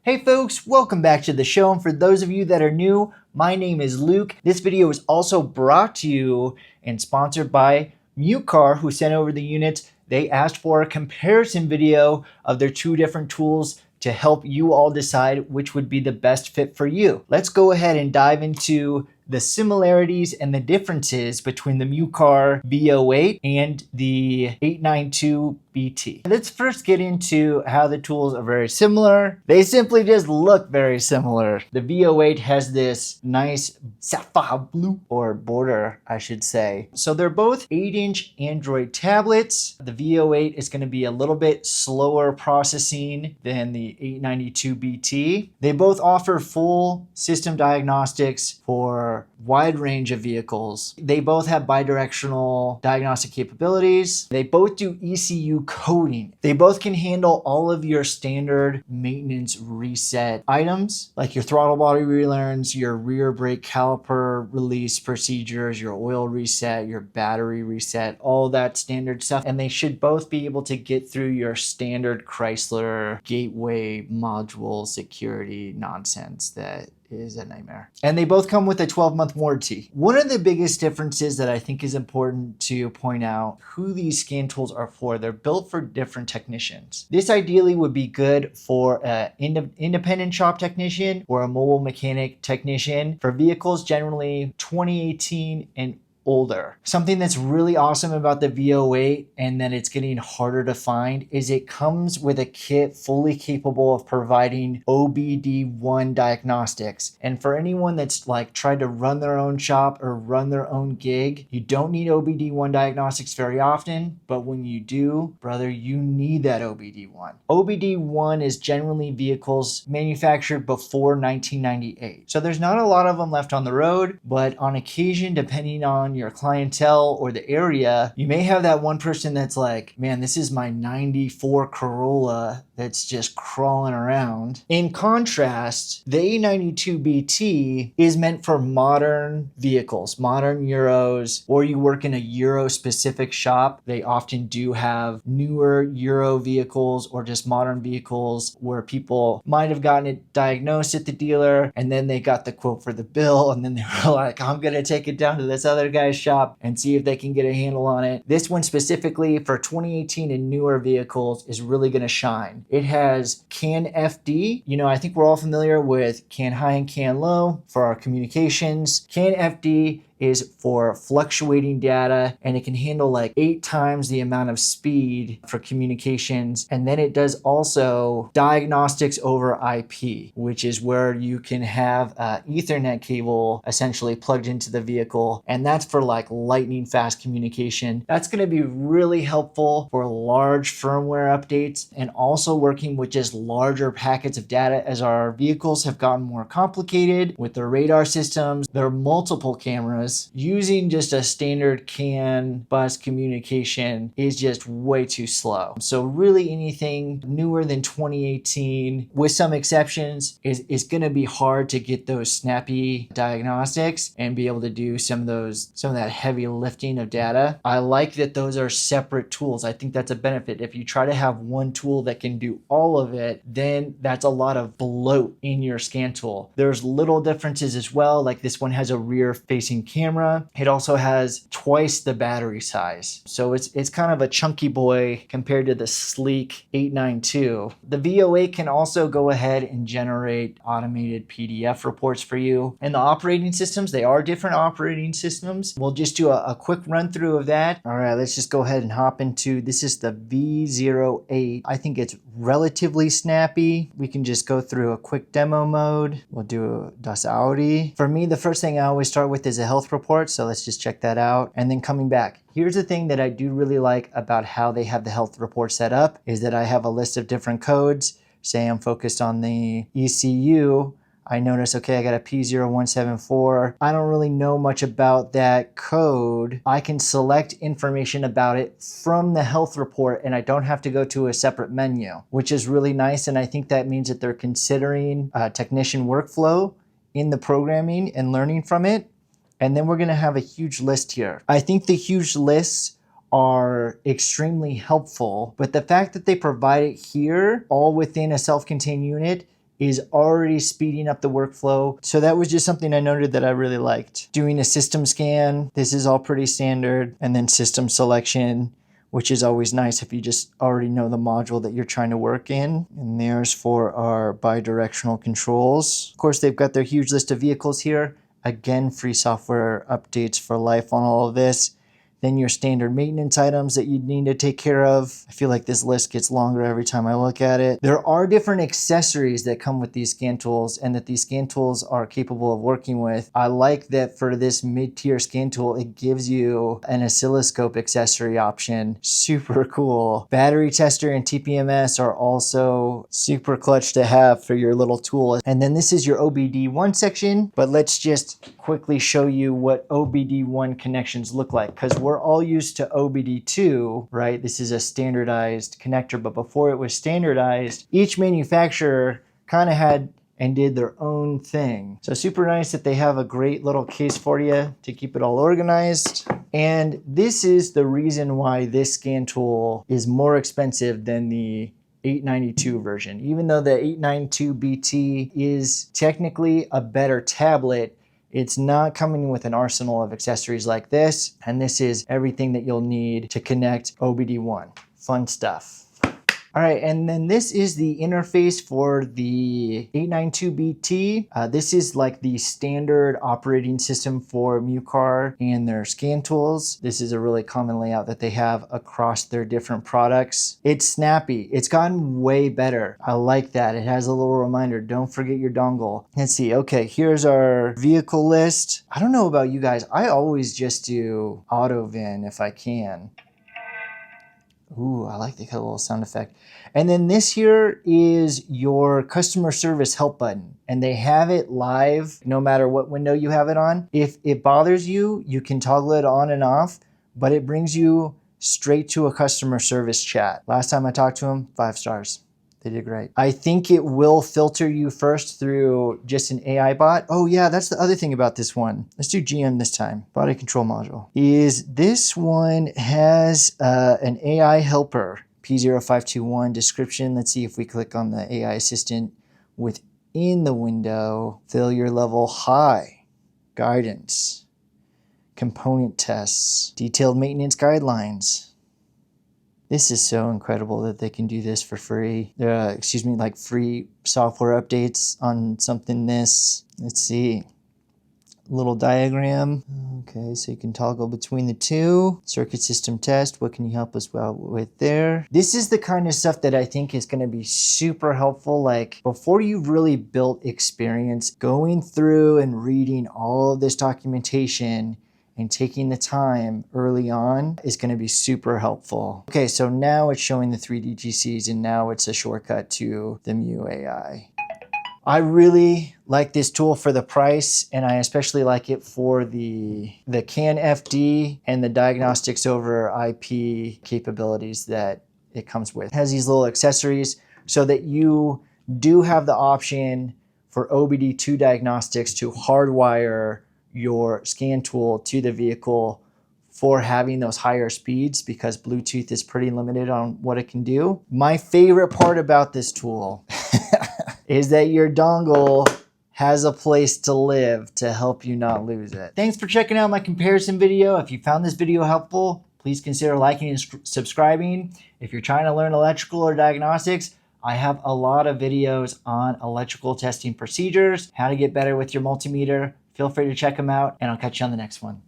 Hey folks, welcome back to the show, and for those of you that are new, my name is Luke. This video is also brought to you and sponsored by MUCAR, who sent over the units. They asked for a comparison video of their two different tools to help you all decide which would be the best fit for you. Let's go ahead and dive into the similarities and the differences between the MUCAR VO8 and the 892BT. Let's first get into how the tools are very similar. They simply just look very similar. The VO8 has this nice sapphire blue, or border, I should say. So they're both 8-inch Android tablets. The VO8 is going to be a little bit slower processing than the 892BT. They both offer full system diagnostics for wide range of vehicles. They both have bidirectional diagnostic capabilities. They both do ECU coding. They both can handle all of your standard maintenance reset items, like your throttle body relearns, your rear brake caliper release procedures, your oil reset, your battery reset, all that standard stuff. And they should both be able to get through your standard Chrysler gateway module security nonsense that is a nightmare. And they both come with a 12-month warranty. One of the biggest differences that I think is important to point out who these scan tools are for. They're built for different technicians. This ideally would be good for an independent shop technician or a mobile mechanic technician for vehicles generally 2018 and older. Something that's really awesome about the VO8 and that it's getting harder to find is it comes with a kit fully capable of providing OBD1 diagnostics. And for anyone that's like tried to run their own shop or run their own gig, you don't need OBD1 diagnostics very often, but when you do, brother, you need that OBD1. OBD1 is generally vehicles manufactured before 1998. So there's not a lot of them left on the road, but on occasion, depending on your clientele or the area, you may have that one person that's like, man, this is my 94 Corolla that's just crawling around. In contrast, the 892BT is meant for modern vehicles, modern Euros, or you work in a Euro specific shop. They often do have newer Euro vehicles or just modern vehicles where people might have gotten it diagnosed at the dealer and then they got the quote for the bill and then they were like, I'm gonna take it down to this other guy's shop and see if they can get a handle on it. This one specifically for 2018 and newer vehicles is really going to shine. It has CAN FD. You know, I think we're all familiar with CAN high and CAN low for our communications. CAN FD is for fluctuating data, and it can handle like 8 times the amount of speed for communications. And then it does also diagnostics over IP, which is where you can have an Ethernet cable essentially plugged into the vehicle. And that's for like lightning fast communication. That's going to be really helpful for large firmware updates and also working with just larger packets of data as our vehicles have gotten more complicated with their radar systems. There are multiple cameras. Using just a standard CAN bus communication is just way too slow. So really anything newer than 2018, with some exceptions, is going to be hard to get those snappy diagnostics and be able to do some of that heavy lifting of data. I like that those are separate tools. I think that's a benefit. If you try to have one tool that can do all of it, then that's a lot of bloat in your scan tool. There's little differences as well, like this one has a rear facing camera. It also has twice the battery size. So it's kind of a chunky boy compared to the sleek 892. The VO8 can also go ahead and generate automated PDF reports for you. And the operating systems, they are different operating systems. We'll just do a quick run through of that. All right, let's just go ahead and hop into, this is the V08. I think it's relatively snappy. We can just go through a quick demo mode. We'll do Das Audi. For me, the first thing I always start with is a health report. So let's just check that out. And then coming back, here's the thing that I do really like about how they have the health report set up is that I have a list of different codes. Say I'm focused on the ECU. I notice, okay, I got a P0174. I don't really know much about that code. I can select information about it from the health report and I don't have to go to a separate menu, which is really nice. And I think that means that they're considering technician workflow in the programming and learning from it. And then we're gonna have a huge list here. I think the huge lists are extremely helpful, but the fact that they provide it here all within a self-contained unit is already speeding up the workflow. So that was just something I noted that I really liked. Doing a system scan, this is all pretty standard, and then system selection, which is always nice if you just already know the module that you're trying to work in. And there's for our bidirectional controls. Of course, they've got their huge list of vehicles here. Again, free software updates for life on all of this. Then your standard maintenance items that you need to take care of. I feel like this list gets longer every time I look at it. There are different accessories that come with these scan tools and that these scan tools are capable of working with. I like that for this mid-tier scan tool, it gives you an oscilloscope accessory option. Super cool. Battery tester and TPMS are also super clutch to have for your little tool. And then this is your OBD1 section, but let's just quickly show you what OBD1 connections look like, because we're all used to OBD2, right? This is a standardized connector, but before it was standardized, each manufacturer kind of had and did their own thing. So super nice that they have a great little case for you to keep it all organized. And this is the reason why this scan tool is more expensive than the 892 version. Even though the 892BT is technically a better tablet, it's not coming with an arsenal of accessories like this, and this is everything that you'll need to connect OBD1. Fun stuff. All right, and then this is the interface for the 892BT. This is like the standard operating system for MUCAR and their scan tools. This is a really common layout that they have across their different products. It's snappy. It's gotten way better. I like that. It has a little reminder, don't forget your dongle. Let's see, okay, here's our vehicle list. I don't know about you guys. I always just do auto VIN if I can. Ooh, I like the little sound effect. And then this here is your customer service help button, and they have it live no matter what window you have it on. If it bothers you, you can toggle it on and off, but it brings you straight to a customer service chat. Last time I talked to them, 5 stars. They did great. I think it will filter you first through just an AI bot. Oh yeah, that's the other thing about this one. Let's do GM this time. Body control module. Is this one has an AI helper, P0521 description. Let's see if we click on the AI assistant within the window. Failure level high, guidance, component tests, detailed maintenance guidelines. This is so incredible that they can do this for free. Like free software updates on something this. Let's see. Little diagram. Okay, so you can toggle between the two. Circuit system test. What can you help us with there? This is the kind of stuff that I think is going to be super helpful. Like before you've really built experience, going through and reading all of this documentation and taking the time early on is going to be super helpful. Okay, so now it's showing the 3D GCs, and now it's a shortcut to the MUAI. I really like this tool for the price, and I especially like it for the CAN FD and the Diagnostics over IP capabilities that it comes with. It has these little accessories so that you do have the option for OBD2 diagnostics to hardwire your scan tool to the vehicle for having those higher speeds, because Bluetooth is pretty limited on what it can do. My favorite part about this tool is that your dongle has a place to live to help you not lose it. Thanks for checking out my comparison video. If you found this video helpful, please consider liking and subscribing. If you're trying to learn electrical or diagnostics, I have a lot of videos on electrical testing procedures, how to get better with your multimeter. Feel free to check them out, and I'll catch you on the next one.